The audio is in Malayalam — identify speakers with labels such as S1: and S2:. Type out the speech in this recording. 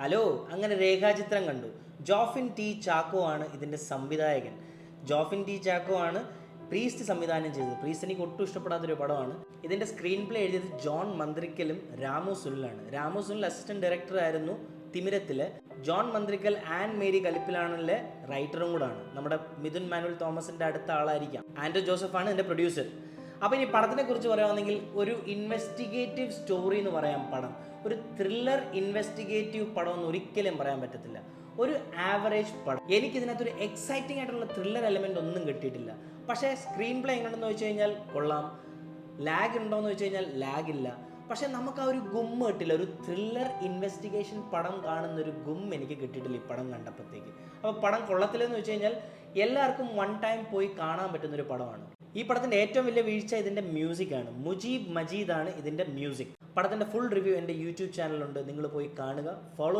S1: ഹലോ, അങ്ങനെ രേഖാചിത്രം കണ്ടു. ജോഫിൻ ടി ചാക്കോ ആണ് ഇതിൻ്റെ സംവിധായകൻ. ജോഫിൻ ടി ചാക്കോ ആണ് പ്രീസ്റ്റ് സംവിധാനം ചെയ്തത്. പ്രീസ്റ്റ് എനിക്ക് ഒട്ടും ഇഷ്ടപ്പെടാത്തൊരു പടമാണ്. ഇതിൻ്റെ സ്ക്രീൻ പ്ലേ എഴുതിയത് ജോൺ മന്ത്രിക്കലും രാമു സുനിലാണ്. രാമു സുനിൽ അസിസ്റ്റന്റ് ഡയറക്ടർ ആയിരുന്നു തിമിരത്തിൽ. ജോൺ മന്ത്രിക്കൽ ആൻഡ് മേരി കലിപ്പിലാണല്ലേ റൈറ്ററും കൂടാണ്. നമ്മുടെ മിഥുൻ മാനുവൽ തോമസിൻ്റെ അടുത്ത ആളായിരിക്കാം. ആൻഡ്രോ ജോസഫാണ് ഇതിൻ്റെ പ്രൊഡ്യൂസർ. അപ്പോൾ ഇനി പടത്തിനെ കുറിച്ച് പറയുകയാണെങ്കിൽ ഒരു ഇൻവെസ്റ്റിഗേറ്റീവ് സ്റ്റോറി എന്ന് പറയാം പടം. ഒരു ത്രില്ലർ ഇൻവെസ്റ്റിഗേറ്റീവ് പടം എന്ന് ഒരിക്കലും പറയാൻ പറ്റത്തില്ല. ഒരു ആവറേജ് പടം. എനിക്കിതിനകത്തൊരു എക്സൈറ്റിംഗ് ആയിട്ടുള്ള ത്രില്ലർ എലമെൻ്റ് ഒന്നും കിട്ടിയിട്ടില്ല. പക്ഷേ സ്ക്രീൻ പ്ലേ എങ്ങനെയുണ്ടെന്ന് വെച്ച് കഴിഞ്ഞാൽ കൊള്ളാം. ലാഗ് ഉണ്ടോയെന്ന് വെച്ച് കഴിഞ്ഞാൽ ലാഗ് ഇല്ല. പക്ഷേ നമുക്ക് ആ ഒരു ഗുമ്മ് കിട്ടില്ല. ഒരു ത്രില്ലർ ഇൻവെസ്റ്റിഗേഷൻ പടം കാണുന്നൊരു ഗും എനിക്ക് കിട്ടിയിട്ടില്ല ഈ പടം കണ്ടപ്പോഴത്തേക്ക്. അപ്പോൾ പടം കൊള്ളത്തില്ലെന്ന് വെച്ച് കഴിഞ്ഞാൽ എല്ലാവർക്കും വൺ ടൈം പോയി കാണാൻ പറ്റുന്നൊരു പടമാണ്. ഈ പടത്തിൻ്റെ ഏറ്റവും വലിയ വീഴ്ച ഇതിൻ്റെ മ്യൂസിക്കാണ്. മുജീബ് മജീദാണ് ഇതിൻ്റെ മ്യൂസിക്. പടത്തിൻ്റെ ഫുൾ റിവ്യൂ എൻ്റെ യൂട്യൂബ് ചാനലുണ്ട്, നിങ്ങൾ പോയി കാണുക. ഫോളോ